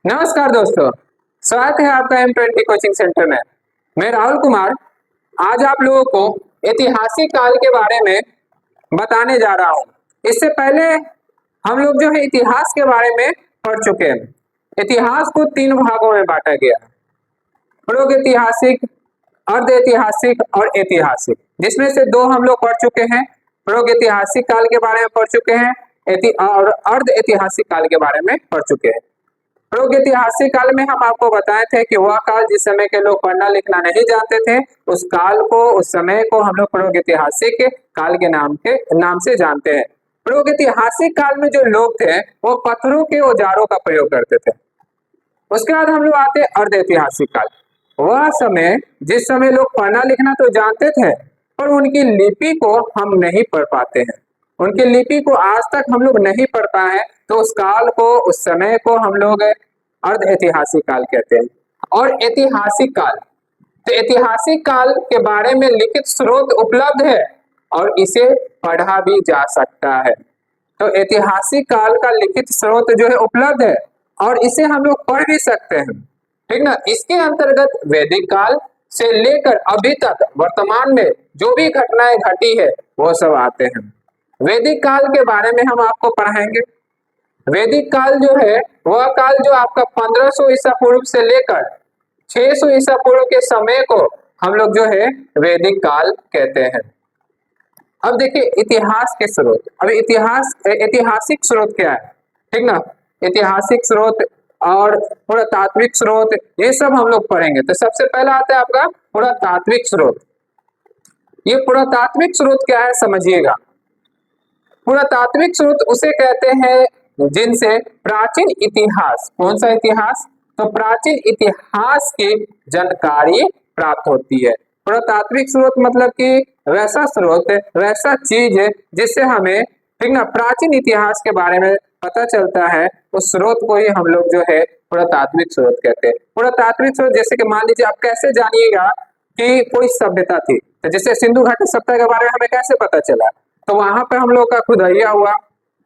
नमस्कार दोस्तों, स्वागत है आपका M20 कोचिंग सेंटर में। मैं राहुल कुमार आज आप लोगों को ऐतिहासिक काल के बारे में बताने जा रहा हूँ। इससे पहले हम लोग जो है इतिहास के बारे में पढ़ चुके हैं। इतिहास को 3 भागों में बांटा गया है, पूर्व ऐतिहासिक, अर्ध ऐतिहासिक और ऐतिहासिक, जिसमें से 2 हम लोग पढ़ चुके हैं। पूर्व ऐतिहासिक काल के बारे में पढ़ चुके हैं और अर्ध ऐतिहासिक काल के बारे में पढ़ चुके हैं। पूर्व ऐतिहासिक काल में हम आपको बताए थे कि वह काल जिस समय के लोग पढ़ना लिखना नहीं जानते थे, उस काल को, उस समय को हम लोग पूर्व ऐतिहासिक काल के नाम से जानते हैं। पूर्व ऐतिहासिक काल में जो लोग थे वो पत्थरों के औजारों का प्रयोग करते थे। उसके बाद हम लोग आते हैं अर्ध ऐतिहासिक काल। वह समय जिस समय लोग पढ़ना लिखना तो जानते थे, पर उनकी लिपि को हम नहीं पढ़ पाते हैं। उनकी लिपि को आज तक हम लोग नहीं पढ़ पाए, तो उस काल को, उस समय को हम लोग अर्ध ऐतिहासिक काल कहते हैं। और ऐतिहासिक काल, तो ऐतिहासिक काल के बारे में लिखित स्रोत उपलब्ध है और इसे पढ़ा भी जा सकता है। तो ऐतिहासिक काल का लिखित स्रोत जो है उपलब्ध है और इसे हम लोग पढ़ भी सकते हैं, ठीक ना। इसके अंतर्गत वैदिक काल से लेकर अभी तक वर्तमान में जो भी घटनाएं घटी है वो सब आते हैं। वैदिक काल के बारे में हम आपको पढ़ाएंगे। वैदिक काल जो है वह काल जो आपका 1500 ईसा पूर्व से लेकर 600 ईसा पूर्व के समय को हम लोग जो है वैदिक काल कहते हैं। अब देखिए इतिहास के स्रोत। अब ऐतिहासिक स्रोत क्या है, ठीक ना। ऐतिहासिक स्रोत और पुरातात्विक स्रोत, ये सब हम लोग पढ़ेंगे। तो सबसे पहला आता है आपका पुरातात्विक स्रोत। ये पुरातात्विक स्रोत क्या है समझिएगा। पुरातात्विक स्रोत उसे कहते हैं जिनसे प्राचीन इतिहास, कौन सा इतिहास, तो प्राचीन इतिहास की जानकारी प्राप्त होती है। पुरातात्विक स्रोत मतलब कि वैसा स्रोत, वैसा चीज है जिससे हमें, ठीक ना, प्राचीन इतिहास के बारे में पता चलता है। उस स्रोत को ही हम लोग जो है पुरातात्विक स्रोत कहते हैं। पुरातात्विक स्रोत जैसे कि मान लीजिए, आप कैसे जानिएगा कि कोई सभ्यता थी, तो जैसे सिंधु घाटी सभ्यता के बारे में हमें कैसे पता चला, तो वहां पर हम लोग का खुदाइया हुआ,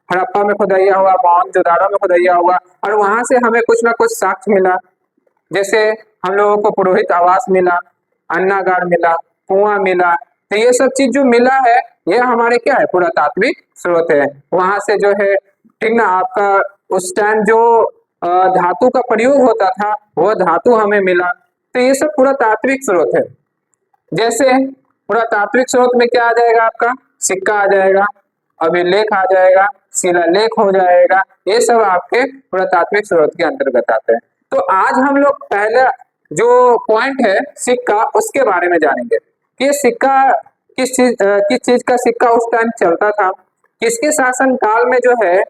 हड़प्पा में खुदाइया हुआ, मोहनजोदाड़ो में खुदाइया हुआ, और वहां से हमें कुछ ना कुछ साक्ष्य मिला। जैसे हम लोगों को पुरोहित आवास मिला, अन्नागार मिला, कुआं मिला। तो ये सब चीज जो मिला है ये हमारे क्या है, पुरातात्विक स्रोत है। वहां से जो है, ठीक ना, आपका उस टाइम जो धातु का प्रयोग होता था वह धातु हमें मिला। तो ये सब पुरातात्विक स्रोत है। जैसे पुरातात्विक स्रोत में क्या आ जाएगा, आपका सिक्का आ जाएगा, अभिलेख आ जाएगा, शिलालेख हो जाएगा। ये सब आपके पुरातात्विक स्रोत के अंतर्गत आते हैं। तो आज हम लोग पहला जो पॉइंट है सिक्का, उसके बारे में जानेंगे कि सिक्का किस चीज का सिक्का उस टाइम चलता था, किसके शासन काल में जो है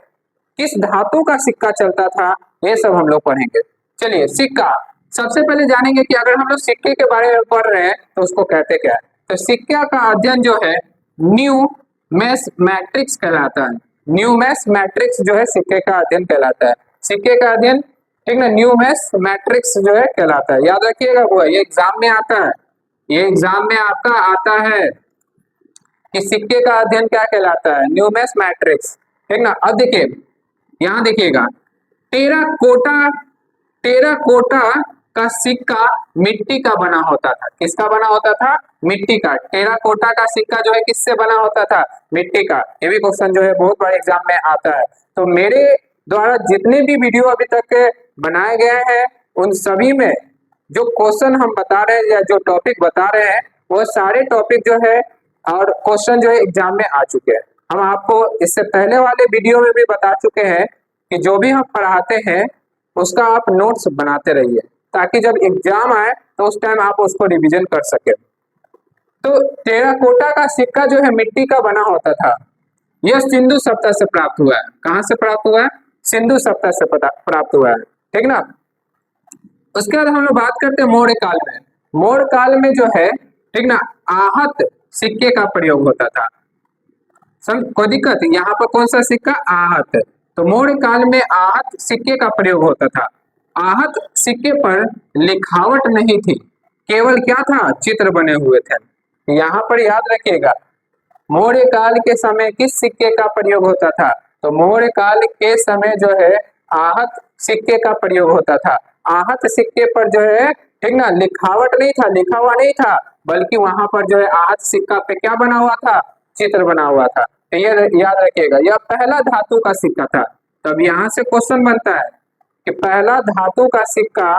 किस धातु का सिक्का चलता था, ये सब हम लोग पढ़ेंगे। चलिए सिक्का सबसे पहले जानेंगे कि अगर हम लोग सिक्के के बारे में पढ़ रहे हैं तो उसको कहते क्या है। तो सिक्का का अध्ययन जो है न्यूमेस्मैटिक्स कहलाता है। न्यूमेस्मैटिक्स जो है सिक्के का अध्ययन कहलाता है। सिक्के का अध्ययन, ठीक ना, न्यूमेस्मैटिक्स जो है कहलाता है। याद रखिएगा, वो ये एग्जाम में आता है, ये एग्जाम में आपका आता है कि सिक्के का अध्ययन क्या कहलाता है, न्यूमेस्मैटिक्स, ठीक ना। अब देखिए यहाँ देखिएगा, टेराकोटा का सिक्का मिट्टी का बना होता था। किसका बना होता था, मिट्टी का। टेराकोटा का सिक्का जो है किससे बना होता था, मिट्टी का। ये भी क्वेश्चन जो है बहुत बार एग्जाम में आता है। तो मेरे द्वारा जितने भी वीडियो अभी तक बनाए गए हैं उन सभी में जो क्वेश्चन हम बता रहे हैं या जो टॉपिक बता रहे हैं वो सारे टॉपिक जो है और क्वेश्चन जो है एग्जाम में आ चुके हैं। हम आपको इससे पहले वाले वीडियो में भी बता चुके हैं कि जो भी हम पढ़ाते हैं उसका आप नोट्स बनाते रहिए, ताकि जब एग्जाम आए तो उस टाइम आप उसको रिवीजन कर सके। तो टेराकोटा का सिक्का जो है मिट्टी का बना होता था। यह सिंधु सभ्यता से प्राप्त हुआ है। कहां से प्राप्त हुआ है, सिंधु सभ्यता से प्राप्त हुआ है, ठीक ना। उसके बाद हम लोग बात करते हैं मौर्य काल में। मौर्य काल में जो है, ठीक ना, आहत सिक्के का प्रयोग होता था। कोई दिक्कत, यहाँ पर कौन सा सिक्का, आहत। तो मौर्य काल में आहत सिक्के का प्रयोग होता था। आहत सिक्के पर लिखावट नहीं थी, केवल क्या था, चित्र बने हुए थे। यहाँ पर याद रखिएगा, मौर्य काल के समय किस सिक्के का प्रयोग होता था, तो मौर्य काल के समय जो है आहत सिक्के का प्रयोग होता था। आहत सिक्के पर जो है ठीक ना लिखावट नहीं था, लिखा हुआ नहीं था, बल्कि वहां पर जो है आहत सिक्का पे क्या बना हुआ था, चित्र बना हुआ था। तो ये याद रखिएगा, यह पहला धातु का सिक्का था। तब यहाँ से क्वेश्चन बनता है कि पहला धातु का सिक्का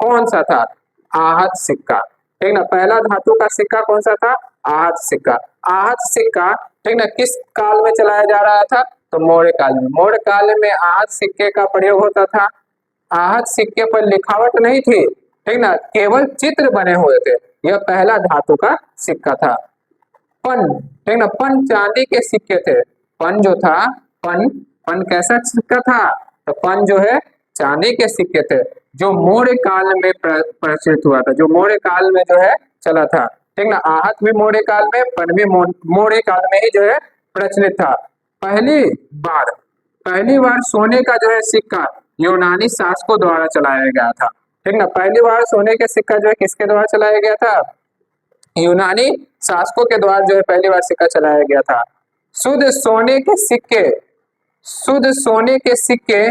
कौन सा था, आहत सिक्का, ठीक ना। पहला धातु का सिक्का कौन सा था, आहत सिक्का। आहत सिक्का ठीक ना किस काल में चलाया जा रहा था, तो मौर्य काल में। मौर्य काल में आहत सिक्के का प्रयोग होता था। आहत सिक्के पर लिखावट नहीं थी, ठीक ना, केवल चित्र बने हुए थे। यह पहला धातु का सिक्का था। पन, ठीक ना, पन चांदी के सिक्के थे। पन जो था, पन पन कैसा सिक्का था, तो पन जो है चांदी के सिक्के थे, जो मौर्य काल में प्रचलित हुआ था, जो मौर्य काल में जो है चला था, ठीक ना। आहत भी मौर्य काल में, पन भी मौर्य काल में ही जो है प्रचलित था। पहली बार सोने का जो है सिक्का यूनानी शासकों द्वारा चलाया गया था, ठीक ना। पहली बार सोने के सिक्का जो है किसके द्वारा चलाया गया था, यूनानी शासकों के द्वारा जो है पहली बार सिक्का चलाया गया था। शुद्ध सोने के सिक्के, शुद्ध सोने के सिक्के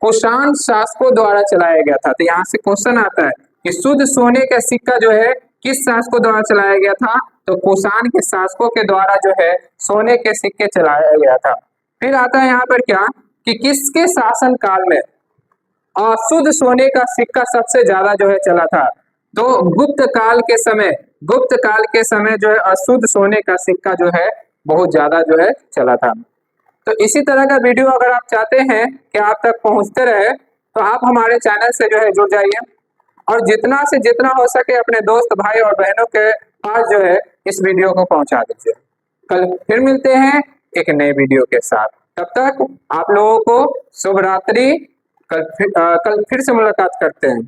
कुषाण शासकों द्वारा चलाया गया था। तो यहाँ से क्वेश्चन आता है कि शुद्ध सोने का सिक्का जो है किस शासकों द्वारा चलाया गया था, तो कुषाण के शासकों के द्वारा जो है सोने के सिक्के चलाया गया था। फिर आता है यहाँ पर क्या कि किसके शासन काल में अशुद्ध सोने का सिक्का सबसे ज्यादा जो है चला था, तो गुप्त काल के समय, गुप्त काल के समय जो है अशुद्ध सोने का सिक्का जो है बहुत ज्यादा जो है चला था। तो इसी तरह का वीडियो अगर आप चाहते हैं कि आप तक पहुंचते रहे, तो आप हमारे चैनल से जो है जुड़ जाइए और जितना से जितना हो सके अपने दोस्त भाई और बहनों के पास जो है इस वीडियो को पहुंचा दीजिए। कल फिर मिलते हैं एक नए वीडियो के साथ, तब तक आप लोगों को शुभ रात्रि। कल फिर से मुलाकात करते हैं।